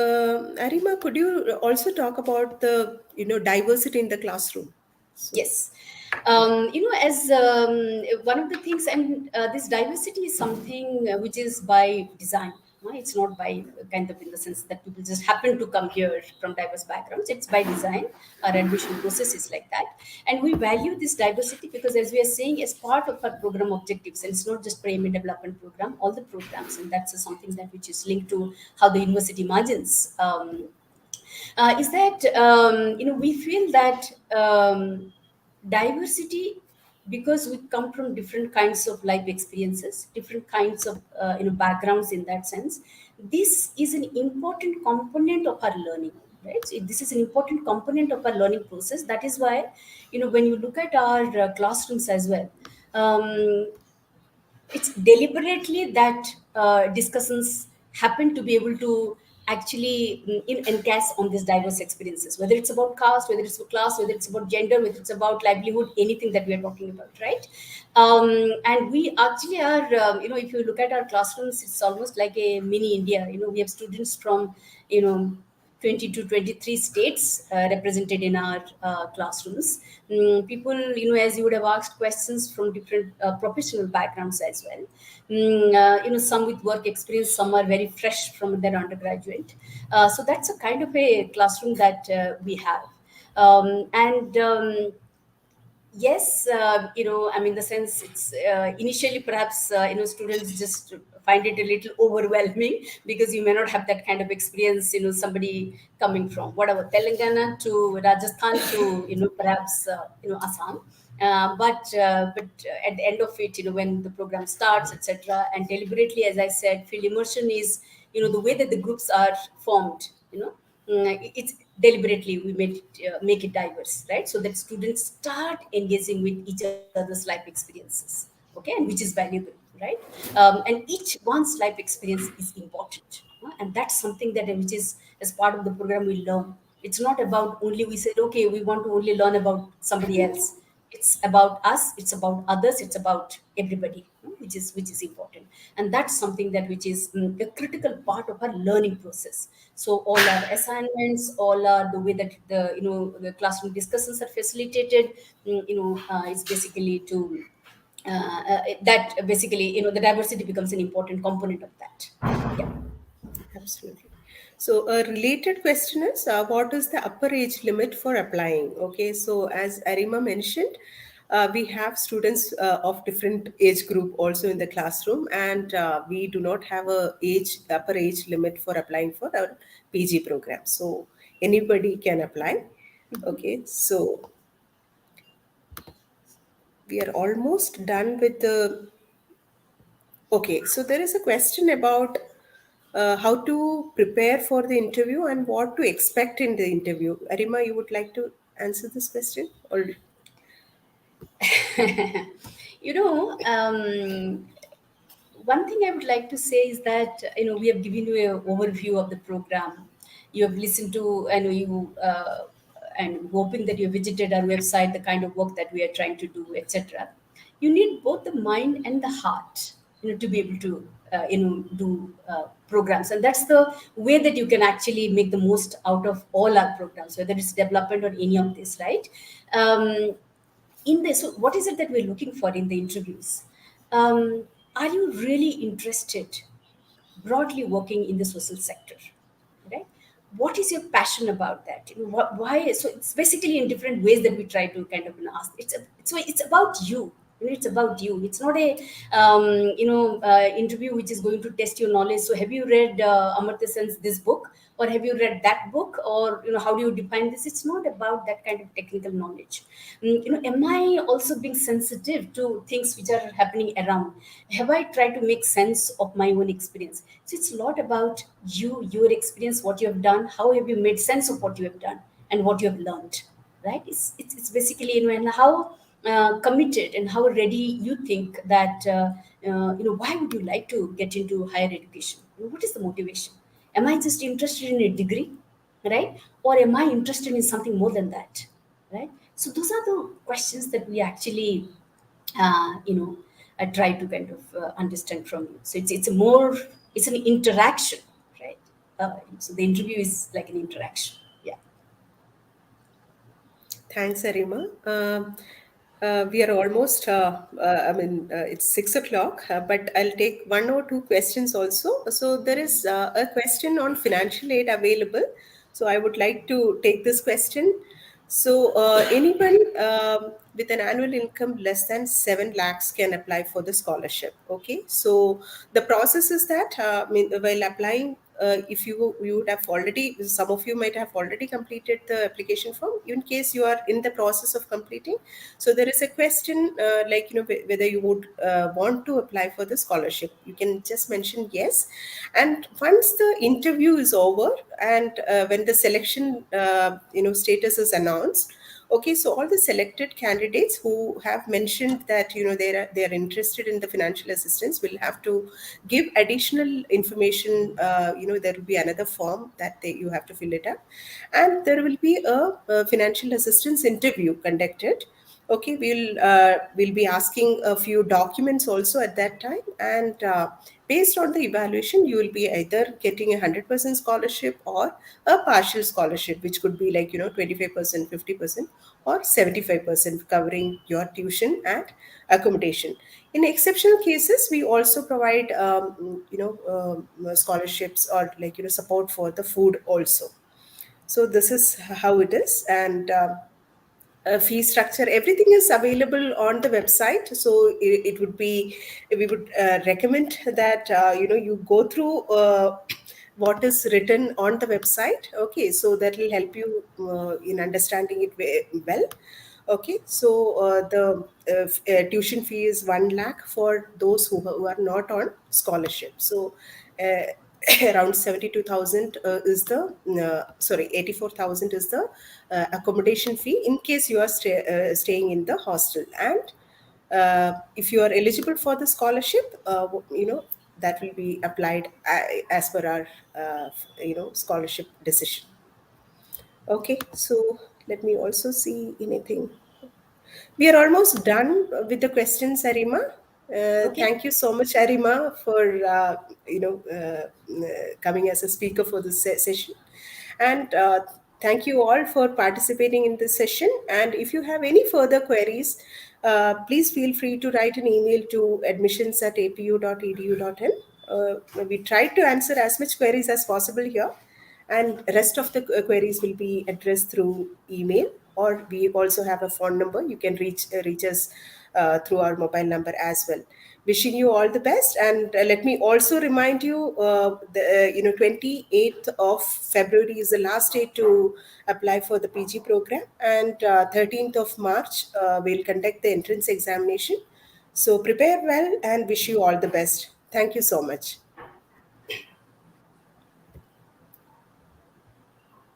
Arima, could you also talk about the, diversity in the classroom? So, Yes. As one of the things, and this diversity is something which is by design. It's not by kind of in the sense that people just happen to come here from diverse backgrounds. It's by design. Our admission process is like that. And we value this diversity because, as we are saying, as part of our program objectives, and it's not just for M.A Development Program, all the programs, and that's something that which is linked to how the university margins is that we feel that diversity, because we come from different kinds of life experiences, different kinds of backgrounds in that sense, this is an important component of our learning, right? So this is an important component of our learning process. That is why, when you look at our classrooms as well, um, it's deliberately that discussions happen to be able to actually encase on these diverse experiences, whether it's about caste, whether it's about class, whether it's about gender, whether it's about livelihood, anything that we are talking about, right? And we actually are, if you look at our classrooms, it's almost like a mini India. We have students from, 20 to 23 states represented in our classrooms. People, as you would have asked questions from different professional backgrounds as well. Some with work experience, some are very fresh from their undergraduate. So that's a kind of a classroom that we have. And Yes, I mean, the sense it's initially perhaps, students just find it a little overwhelming because you may not have that kind of experience, somebody coming from whatever, Telangana to Rajasthan to, perhaps, Assam. But at the end of it, when the program starts, etc., and deliberately, as I said, field immersion is, the way that the groups are formed, it's deliberately we make it diverse, right? So that students start engaging with each other's life experiences, okay, and which is valuable, right? And each one's life experience is important, and that's something that which is as part of the program we learn. It's not about only we said, okay, we want to only learn about somebody else. It's about us, it's about others, it's about everybody, which is important. And that's something that which is a critical part of our learning process. So all our assignments, all our the way that the classroom discussions are facilitated, is basically to that basically, the diversity becomes an important component of that. Yeah. Absolutely. So a related question is, what is the upper age limit for applying? Okay, so as Arima mentioned, we have students of different age group also in the classroom, and we do not have a upper age limit for applying for our PG program. So anybody can apply. Okay, so we are almost done with the. Okay, so there is a question about how to prepare for the interview and what to expect in the interview. Arima, you would like to answer this question? Or you know um, One thing I would like to say is that we have given you an overview of the program. You have listened to, I know you, and hoping that you visited our website, the kind of work that we are trying to do, etc. You need both the mind and the heart, to be able to, do programs, and that's the way that you can actually make the most out of all our programs, whether it's development or any of this, right? Um, in this, so what is it that we're looking for in the interviews? Are you really interested broadly working in the social sector, right? What is your passion about that? Why? So it's basically in different ways that we try to kind of ask. It's about you. It's about you. It's not a interview which is going to test your knowledge. So have you read Amartya Sen's this book, or have you read that book, or how do you define this? It's not about that kind of technical knowledge. Am I also being sensitive to things which are happening around? Have I tried to make sense of my own experience? So it's a lot about you, your experience, what you have done, how have you made sense of what you have done, and what you have learned, right? It's basically, and how committed and how ready you think that, why would you like to get into higher education? What is the motivation? Am I just interested in a degree, right? Or am I interested in something more than that, right? So those are the questions that we actually, try to kind of understand from you. So it's an interaction, right? So the interview is like an interaction. Yeah. thanks, Arima. We are almost, it's 6 o'clock, but I'll take one or two questions also. So there is a question on financial aid available. So I would like to take this question. So anyone with an annual income less than 7 lakhs can apply for the scholarship. Okay. So the process is that, while applying, if you would have already, some of you might have already completed the application form. In case you are in the process of completing, so there is a question, like, whether you would want to apply for the scholarship. You can just mention yes, and once the interview is over, and when the selection status is announced. Okay, so all the selected candidates who have mentioned that they are interested in the financial assistance will have to give additional information. There will be another form that you have to fill it up, and there will be a financial assistance interview conducted. Okay, we'll be asking a few documents also at that time, and based on the evaluation, you will be either getting 100% scholarship or a partial scholarship, which could be like 25%, 50%, or 75% covering your tuition and accommodation. In exceptional cases, we also provide scholarships or support for the food also. So this is how it is, and. Fee structure, everything is available on the website, so it would be, we would recommend that you go through what is written on the website. Okay, so that will help you in understanding it well. Okay, so tuition fee is 1 lakh for those who are not on scholarship. So uh, around 72,000 is the sorry 84,000 is the accommodation fee in case you are staying in the hostel. And if you are eligible for the scholarship, that will be applied as per our scholarship decision. Okay, so let me also see anything. We are almost done with the questions, Arima. Okay. Thank you so much, Arima, for coming as a speaker for this session, and thank you all for participating in this session. And if you have any further queries, please feel free to write an email to admissions@apu.edu.in. We tried to answer as much queries as possible here, and rest of the queries will be addressed through email, or we also have a phone number. You can reach us through our mobile number as well. Wishing you all the best, and let me also remind you, the 28th of February is the last day to apply for the PG program, and 13th of March we'll conduct the entrance examination. So prepare well and wish you all the best. Thank you so much.